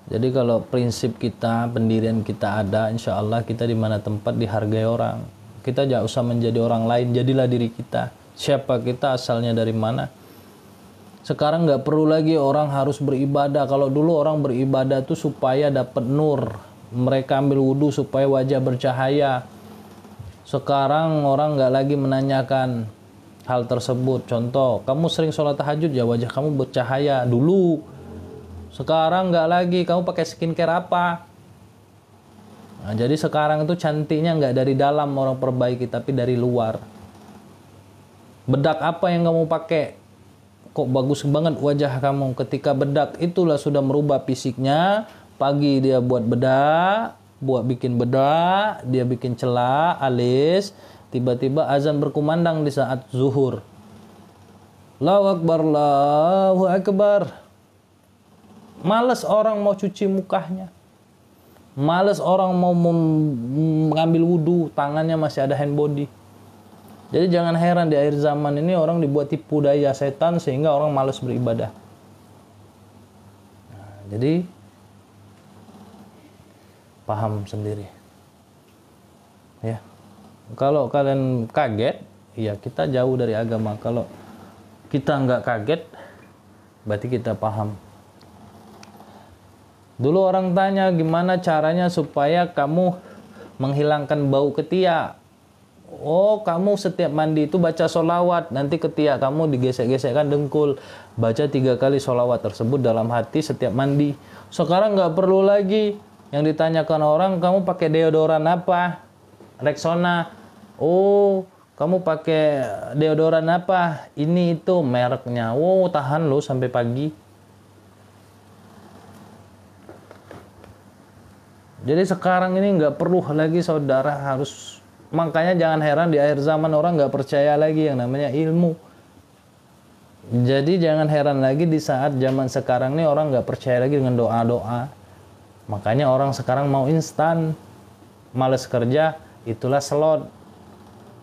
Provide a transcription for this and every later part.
Jadi kalau prinsip kita, pendirian kita ada, insya Allah kita di mana tempat dihargai orang. Kita jangan usah menjadi orang lain, jadilah diri kita. Siapa kita, asalnya dari mana. Sekarang nggak perlu lagi orang harus beribadah. Kalau dulu orang beribadah tuh supaya dapat nur. Mereka ambil wudhu supaya wajah bercahaya. Sekarang orang nggak lagi menanyakan hal tersebut. Contoh, kamu sering sholat tahajud ya, wajah kamu bercahaya. Dulu. Sekarang nggak lagi, kamu pakai skincare apa? Nah, jadi sekarang itu cantiknya nggak dari dalam orang perbaiki, tapi dari luar. Bedak apa yang kamu pakai? Kok bagus banget wajah kamu. Ketika bedak itulah sudah merubah fisiknya. Pagi dia buat bedak, bikin bedak, dia bikin celak, alis. Tiba-tiba azan berkumandang di saat zuhur. Allahu Akbar, Allahu Akbar. Males orang mau cuci mukanya. Males orang mau mengambil wudhu, tangannya masih ada hand body. Jadi jangan heran di akhir zaman ini orang dibuat tipu daya setan sehingga orang malas beribadah. Nah, jadi paham sendiri. Ya. Kalau kalian kaget, ya kita jauh dari agama. Kalau kita nggak kaget, berarti kita paham. Dulu orang tanya gimana caranya supaya kamu menghilangkan bau ketiak. Oh, kamu setiap mandi itu baca sholawat. Nanti ketiak kamu digesek-gesekkan dengkul. Baca 3 kali sholawat tersebut dalam hati setiap mandi. Sekarang nggak perlu lagi. Yang ditanyakan orang, kamu pakai deodoran apa? Rexona. Oh, kamu pakai deodoran apa? Ini itu mereknya. Wow, tahan loh sampai pagi. Jadi sekarang ini nggak perlu lagi saudara harus. Makanya jangan heran di akhir zaman orang nggak percaya lagi yang namanya ilmu. Jadi jangan heran lagi di saat zaman sekarang ini orang nggak percaya lagi dengan doa-doa. Makanya orang sekarang mau instan. Males kerja, itulah slot.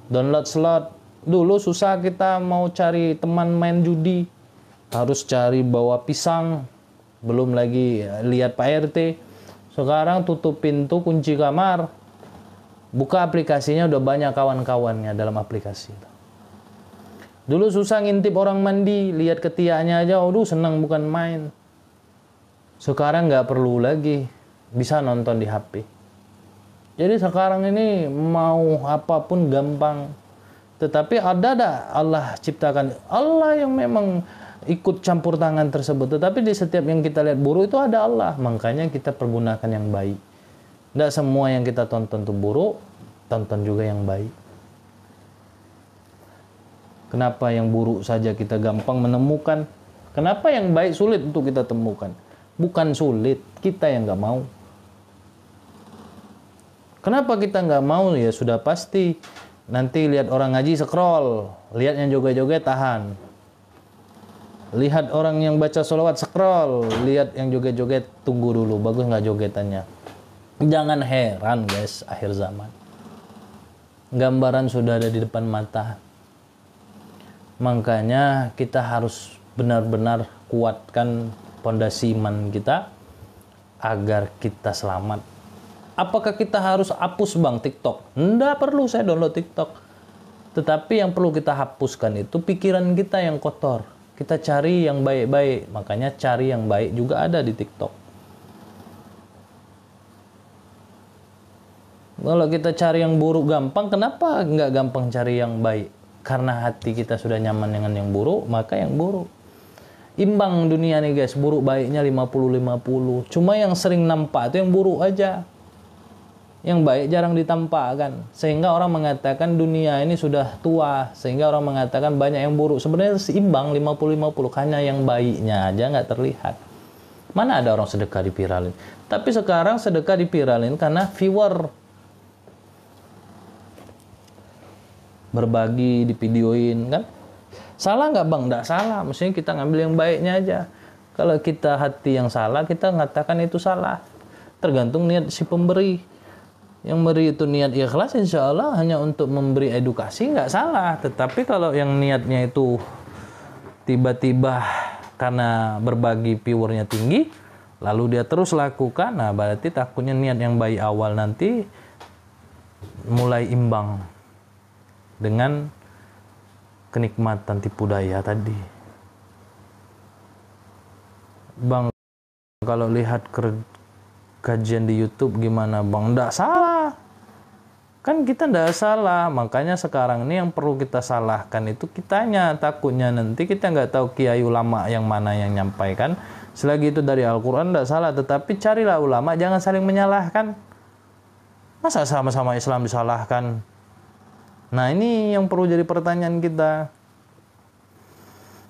Download slot. Dulu susah kita mau cari teman main judi. Harus cari bawa pisang. Belum lagi lihat Pak RT. Sekarang tutup pintu, kunci kamar. Buka aplikasinya, udah banyak kawan-kawannya dalam aplikasi. Dulu susah ngintip orang mandi, lihat ketiaknya aja, aduh senang bukan main. Sekarang nggak perlu lagi, bisa nonton di HP. Jadi sekarang ini mau apapun gampang. Tetapi ada Allah ciptakan, Allah yang memang ikut campur tangan tersebut. Tetapi di setiap yang kita lihat buruk itu ada Allah. Makanya kita pergunakan yang baik. Tidak semua yang kita tonton itu buruk, tonton juga yang baik. Kenapa yang buruk saja kita gampang menemukan? Kenapa yang baik sulit untuk kita temukan? Bukan sulit, kita yang nggak mau. Kenapa kita nggak mau? Ya sudah pasti. Nanti lihat orang ngaji scroll, lihat yang joget-joget tahan. Lihat orang yang baca sholawat scroll, lihat yang joget-joget tunggu dulu, bagus nggak jogetannya. Jangan heran guys, akhir zaman. Gambaran sudah ada di depan mata. Makanya kita harus benar-benar kuatkan pondasi iman kita agar kita selamat. Apakah kita harus hapus bang TikTok? Nggak perlu saya download TikTok. Tetapi yang perlu kita hapuskan itu pikiran kita yang kotor. Kita cari yang baik-baik. Makanya cari yang baik juga ada di TikTok. Kalau kita cari yang buruk gampang, kenapa nggak gampang cari yang baik? Karena hati kita sudah nyaman dengan yang buruk, maka yang buruk. Imbang dunia nih guys, buruk baiknya 50-50. Cuma yang sering nampak itu yang buruk aja. Yang baik jarang ditampakkan. Sehingga orang mengatakan dunia ini sudah tua. Sehingga orang mengatakan banyak yang buruk. Sebenarnya seimbang 50-50. Hanya yang baiknya aja nggak terlihat. Mana ada orang sedekah dipiralin? Tapi sekarang sedekah dipiralin karena viewer. Berbagi, divideoin kan. Salah nggak bang? Nggak salah. Mestinya kita ngambil yang baiknya aja. Kalau kita hati yang salah, kita mengatakan itu salah. Tergantung niat si pemberi. Yang beri itu niat ikhlas, insya Allah hanya untuk memberi edukasi, nggak salah. Tetapi kalau yang niatnya itu tiba-tiba karena berbagi viewernya tinggi, lalu dia terus lakukan, nah berarti takutnya niat yang baik awal nanti mulai imbang dengan kenikmatan tipu daya tadi. Bang, kalau lihat kajian di YouTube gimana Bang? Nggak salah. Kan kita nggak salah. Makanya sekarang ini yang perlu kita salahkan itu kitanya. Takutnya nanti kita nggak tahu kiai ulama yang mana yang nyampaikan. Selagi itu dari Al-Quran nggak salah. Tetapi carilah ulama, jangan saling menyalahkan. Masa sama-sama Islam disalahkan? Nah ini yang perlu jadi pertanyaan kita.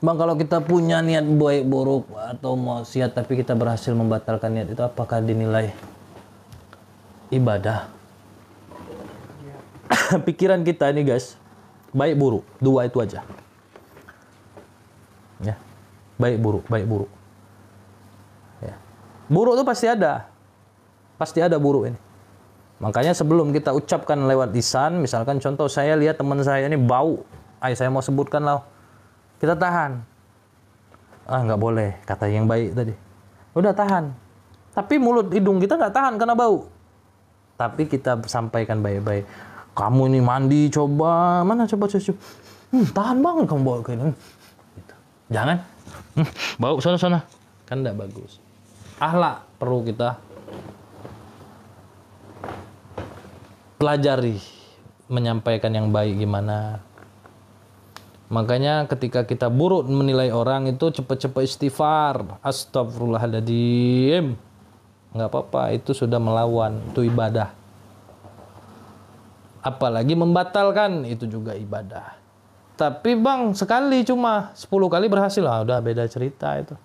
Bang, kalau kita punya niat baik buruk atau maksiat tapi kita berhasil membatalkan niat itu, apakah dinilai ibadah? Pikiran kita ini guys, baik buruk, dua itu aja. Ya, baik buruk. Ya. Buruk itu pasti ada buruk ini. Makanya sebelum kita ucapkan lewat lisan, misalkan contoh saya lihat teman saya ini bau, saya mau sebutkan lah. Kita tahan. Nggak boleh, kata yang baik tadi. Udah tahan. Tapi mulut hidung kita nggak tahan karena bau. Tapi kita sampaikan baik-baik. Kamu ini mandi coba, mana coba cucu. Tahan banget kamu bau kayak gini. Gitu. Jangan. Bau sana. Kan nggak bagus. Akhlak perlu kita pelajari, menyampaikan yang baik gimana. Makanya ketika kita buruk menilai orang itu cepat-cepat istighfar. Astagfirullahaladzim. Nggak apa-apa, itu sudah melawan, itu ibadah. Apalagi membatalkan, itu juga ibadah. Tapi Bang, sekali cuma 10 kali berhasil, udah beda cerita itu.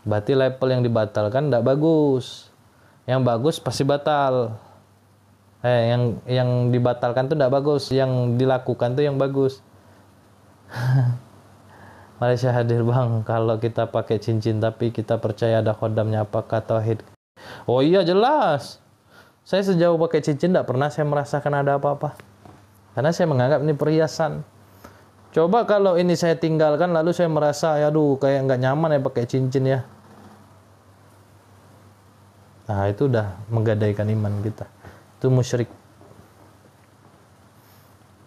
Berarti level yang dibatalkan nggak bagus. Yang bagus pasti batal. Yang dibatalkan tuh nggak bagus, yang dilakukan tuh yang bagus. Malaysia hadir Bang, kalau kita pakai cincin tapi kita percaya ada khodamnya, apakah tauhid? Oh iya jelas. Saya sejauh pakai cincin tidak pernah saya merasakan ada apa-apa. Karena saya menganggap ini perhiasan. Coba kalau ini saya tinggalkan lalu saya merasa aduh kayak nggak nyaman ya pakai cincin ya. Nah itu udah menggadaikan iman kita. Itu musyrik.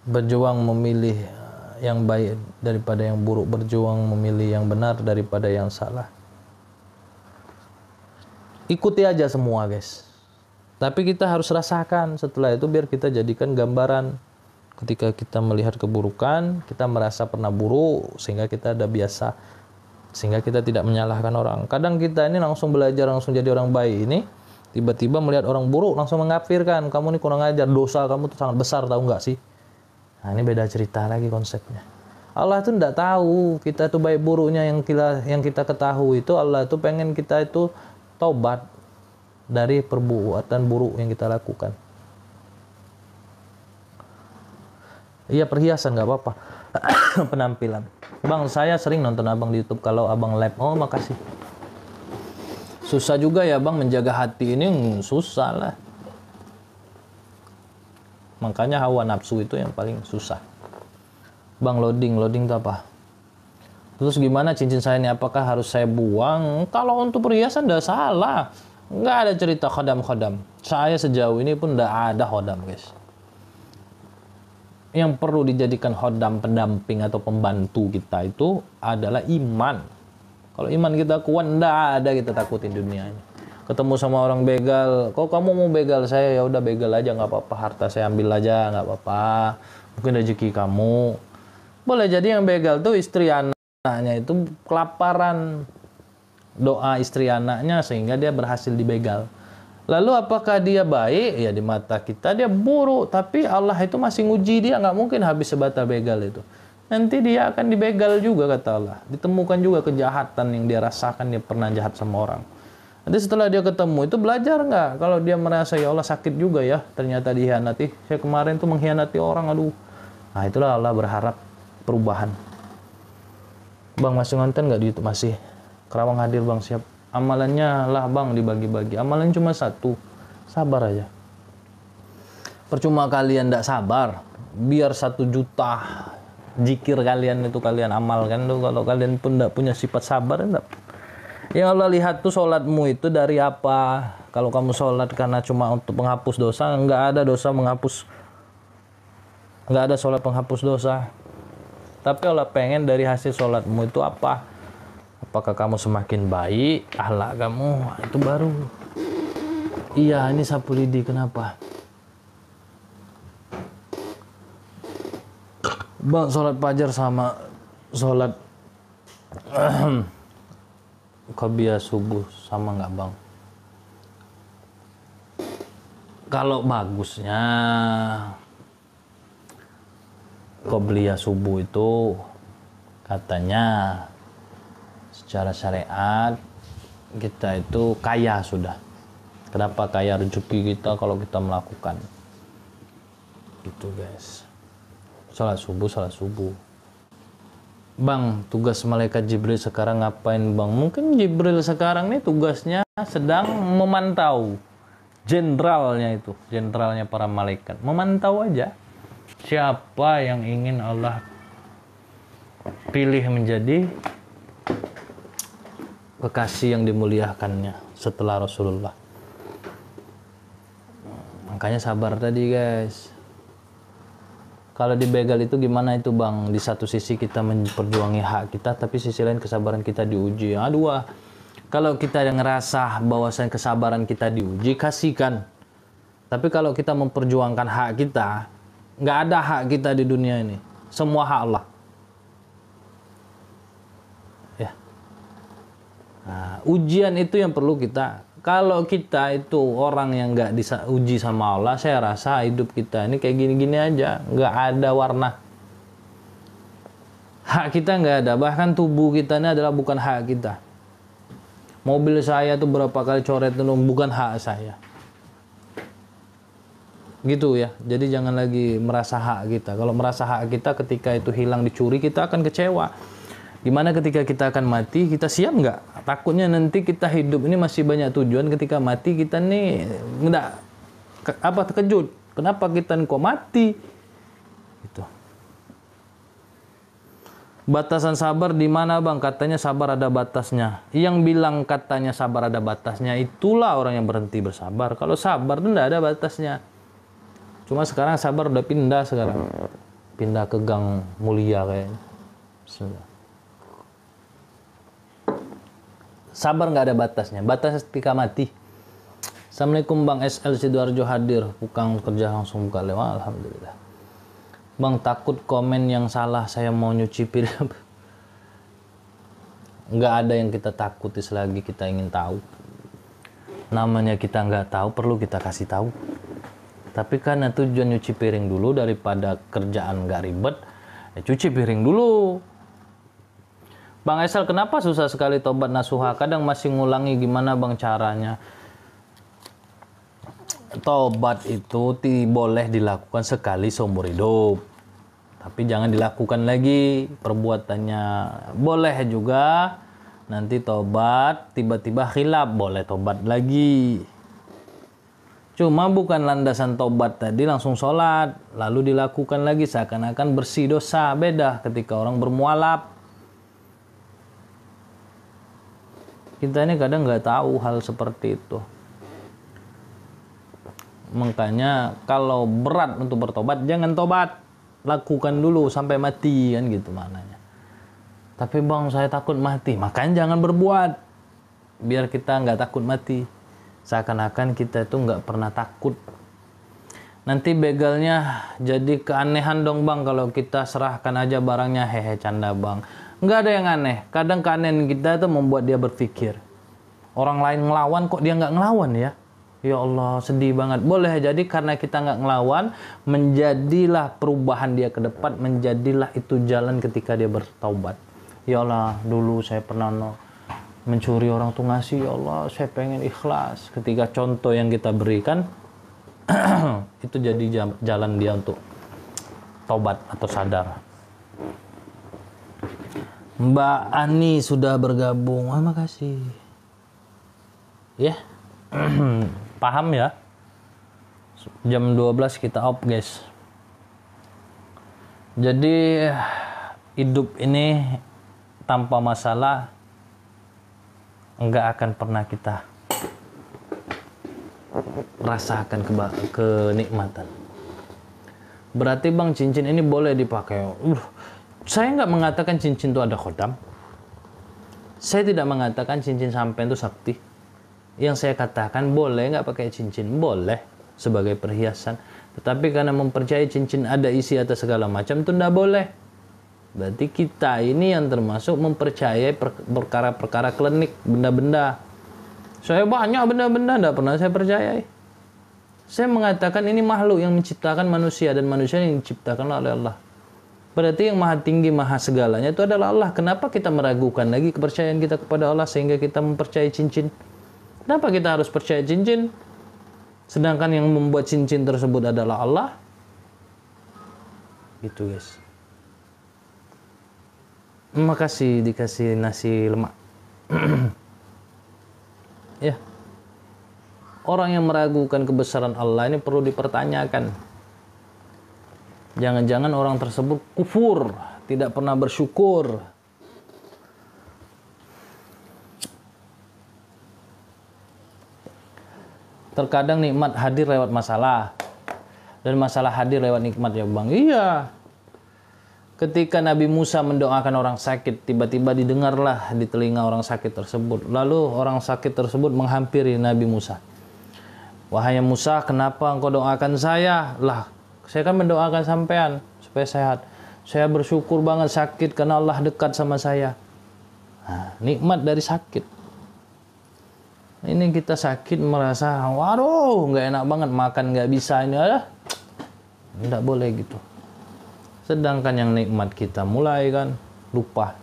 Berjuang memilih yang baik daripada yang buruk, berjuang memilih yang benar daripada yang salah. Ikuti aja semua guys, tapi kita harus rasakan setelah itu biar kita jadikan gambaran. Ketika kita melihat keburukan, kita merasa pernah buruk sehingga kita ada biasa, sehingga kita tidak menyalahkan orang. Kadang kita ini langsung belajar, langsung jadi orang baik ini, tiba-tiba melihat orang buruk langsung mengkafirkan, kamu ini kurang ajar, dosa kamu tuh sangat besar, tahu nggak sih? Nah ini beda cerita lagi konsepnya. Allah itu tidak tahu kita itu baik buruknya, yang kita ketahui itu Allah itu pengen kita itu taubat dari perbuatan buruk yang kita lakukan. Iya perhiasan nggak apa-apa. Penampilan. Bang saya sering nonton abang di YouTube kalau abang live. Oh makasih. Susah juga ya Bang menjaga hati ini, susah lah. Makanya hawa nafsu itu yang paling susah. Bang loading itu apa? Terus gimana cincin saya ini, apakah harus saya buang? Kalau untuk perhiasan udah salah. Nggak ada cerita khodam. Saya sejauh ini pun nggak ada khodam guys. Yang perlu dijadikan khodam, pendamping atau pembantu kita itu adalah iman. Kalau iman kita kuat, nggak ada kita takutin dunia ini. Ketemu sama orang begal, kok kamu mau begal saya, ya udah begal aja nggak apa-apa, harta saya ambil aja nggak apa-apa, mungkin rezeki kamu. Boleh jadi yang begal tuh istri anaknya itu kelaparan, doa istri anaknya sehingga dia berhasil dibegal. Lalu apakah dia baik? Ya di mata kita dia buruk, tapi Allah itu masih nguji dia, nggak mungkin habis sebatas begal itu. Nanti dia akan dibegal juga kata Allah, ditemukan juga kejahatan yang dia rasakan, dia pernah jahat sama orang. Nanti setelah dia ketemu itu belajar nggak? Kalau dia merasa ya Allah sakit juga ya, ternyata dihianati. Saya kemarin tuh mengkhianati orang, aduh. Nah itulah Allah berharap perubahan. Bang masih ngonten nggak di YouTube? Masih. Kerawang hadir Bang, siap. Amalannya lah Bang dibagi-bagi. Amalan cuma satu. Sabar aja. Percuma kalian nggak sabar. Biar 1 juta zikir kalian itu kalian amalkan tuh. Kalau kalian pun nggak punya sifat sabar, enggak. Yang Allah lihat tuh sholatmu itu dari apa. Kalau kamu sholat karena cuma untuk menghapus dosa, nggak ada dosa menghapus, nggak ada sholat penghapus dosa. Tapi Allah pengen dari hasil sholatmu itu apa. Apakah kamu semakin baik akhlak kamu, itu baru. Iya, ini sapu lidi kenapa? Bang, sholat fajar sama sholat qobliyah subuh sama nggak bang? Kalau bagusnya qobliyah subuh itu katanya secara syariat kita itu kaya sudah. Kenapa kaya rezeki kita kalau kita melakukan gitu guys. Salat subuh. Bang, tugas malaikat Jibril sekarang ngapain bang? Mungkin Jibril sekarang nih tugasnya sedang memantau. Jenderalnya para malaikat. Memantau aja. Siapa yang ingin Allah pilih menjadi kekasih yang dimuliakannya setelah Rasulullah. Makanya sabar tadi guys. Kalau dibegal itu gimana itu bang? Di satu sisi kita memperjuangi hak kita, tapi sisi lain kesabaran kita diuji. Yang kedua, kalau kita yang ngerasa bahwasannya kesabaran kita diuji, kasihkan. Tapi kalau kita memperjuangkan hak kita, nggak ada hak kita di dunia ini. Semua hak Allah. Ya. Nah, ujian itu yang perlu kita. Kalau kita itu orang yang nggak diuji sama Allah, saya rasa hidup kita ini kayak gini-gini aja, nggak ada warna. Hak kita nggak ada, bahkan tubuh kita ini adalah bukan hak kita. Mobil saya tuh berapa kali coret itu bukan hak saya. Gitu ya, jadi jangan lagi merasa hak kita. Kalau merasa hak kita ketika itu hilang dicuri, kita akan kecewa. Gimana ketika kita akan mati, kita siap nggak? Takutnya nanti kita hidup ini masih banyak tujuan, ketika mati kita nih nggak terkejut. Kenapa kita kok mati? Gitu. Batasan sabar di mana bang? Katanya sabar ada batasnya. Yang bilang katanya sabar ada batasnya, itulah orang yang berhenti bersabar. Kalau sabar itu nggak ada batasnya. Cuma sekarang sabar udah pindah sekarang. Pindah ke gang mulia kayaknya. Bismillah. Sabar nggak ada batasnya. Batas ketika mati. Assalamualaikum Bang SL Sidoarjo hadir. Bukan kerja langsung buka lewat. Alhamdulillah. Bang takut komen yang salah. Saya mau nyuci piring. Nggak ada yang kita takuti selagi kita ingin tahu. Namanya kita nggak tahu perlu kita kasih tahu. Tapi karena tujuan nyuci piring dulu daripada kerjaan nggak ribet. Ya cuci piring dulu. Bang Esel, kenapa susah sekali tobat nasuha? Kadang masih ngulangi, gimana bang caranya? Tobat itu boleh dilakukan sekali seumur hidup. Tapi jangan dilakukan lagi perbuatannya. Boleh juga nanti tobat, tiba-tiba khilaf, boleh tobat lagi. Cuma bukan landasan tobat tadi langsung sholat, lalu dilakukan lagi seakan-akan bersih dosa. Beda ketika orang bermualaf. Kita ini kadang nggak tahu hal seperti itu. Makanya kalau berat untuk bertobat, jangan tobat. Lakukan dulu sampai mati, kan gitu maknanya. Tapi bang, saya takut mati. Makanya jangan berbuat. Biar kita nggak takut mati. Seakan-akan kita itu nggak pernah takut. Nanti begalnya jadi keanehan dong bang. Kalau kita serahkan aja barangnya, hehe canda bang. Nggak ada yang aneh. Kadang keanehan kita itu membuat dia berpikir. Orang lain ngelawan kok dia nggak ngelawan ya? Ya Allah, sedih banget. Boleh jadi karena kita nggak ngelawan, menjadilah perubahan dia ke depan, menjadilah itu jalan ketika dia bertaubat. Ya Allah, dulu saya pernah mencuri orang tuh ngasih. Ya Allah, saya pengen ikhlas. Ketika contoh yang kita berikan, itu jadi jalan dia untuk taubat atau sadar. Mbak Ani sudah bergabung. Oh, makasih. Ya. Paham ya? Jam 12 kita off, guys. Jadi hidup ini tanpa masalah enggak akan pernah kita rasakan kenikmatan. Berarti bang, cincin ini boleh dipakai. Saya nggak mengatakan cincin itu ada khodam. Saya tidak mengatakan cincin sampean itu sakti. Yang saya katakan boleh nggak pakai cincin? Boleh sebagai perhiasan. Tetapi karena mempercayai cincin ada isi atau segala macam itu tidak boleh. Berarti kita ini yang termasuk mempercayai perkara-perkara klinik, benda-benda. Saya banyak benda-benda tidak pernah saya percayai. Saya mengatakan ini makhluk yang menciptakan manusia dan manusia yang diciptakan oleh Allah. Berarti yang maha tinggi, maha segalanya itu adalah Allah. Kenapa kita meragukan lagi kepercayaan kita kepada Allah sehingga kita mempercayai cincin? Kenapa kita harus percaya cincin? Sedangkan yang membuat cincin tersebut adalah Allah. Gitu guys. Makasih dikasih nasi lemak. Ya. Orang yang meragukan kebesaran Allah ini perlu dipertanyakan. Jangan-jangan orang tersebut kufur, tidak pernah bersyukur. Terkadang nikmat hadir lewat masalah. Dan masalah hadir lewat nikmat ya bang. Iya. Ketika Nabi Musa mendoakan orang sakit, tiba-tiba didengarlah di telinga orang sakit tersebut. Lalu orang sakit tersebut menghampiri Nabi Musa. Wahai Musa, kenapa engkau doakan saya? Lah, saya kan mendoakan sampean supaya sehat. Saya bersyukur banget sakit karena Allah dekat sama saya. Nah, nikmat dari sakit. Ini kita sakit merasa, waduh, nggak enak banget, makan nggak bisa ini, nggak boleh gitu. Sedangkan yang nikmat kita mulai kan lupa.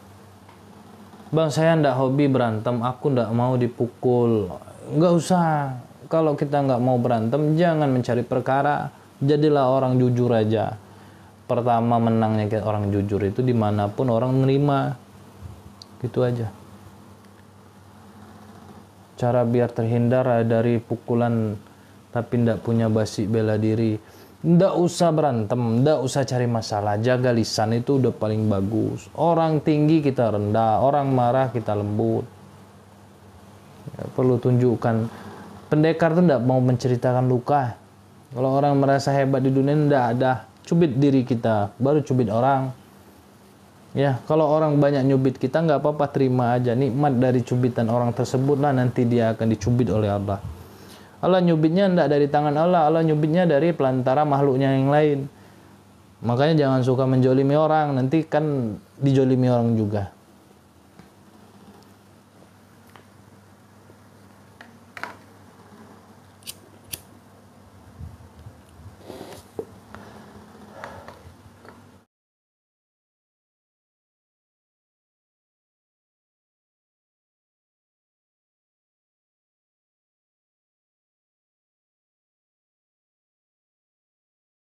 Bang, saya nggak hobi berantem, aku nggak mau dipukul. Nggak usah. Kalau kita nggak mau berantem, jangan mencari perkara. Jadilah orang jujur aja. Pertama menangnya orang jujur itu dimanapun orang menerima. Gitu aja. Cara biar terhindar dari pukulan tapi nggak punya basi bela diri. Nggak usah berantem, nggak usah cari masalah. Jaga lisan itu udah paling bagus. Orang tinggi kita rendah, orang marah kita lembut. Ya, perlu tunjukkan. Pendekar tuh nggak mau menceritakan luka. Kalau orang merasa hebat di dunia, nggak ada. Cubit diri kita, baru cubit orang. Ya, kalau orang banyak nyubit kita, nggak apa-apa, terima aja. Nikmat dari cubitan orang tersebut lah, nanti dia akan dicubit oleh Allah. Allah nyubitnya nggak dari tangan Allah, Allah nyubitnya dari pelantara makhluknya yang lain. Makanya jangan suka menjolimi orang, nanti kan dijolimi orang juga.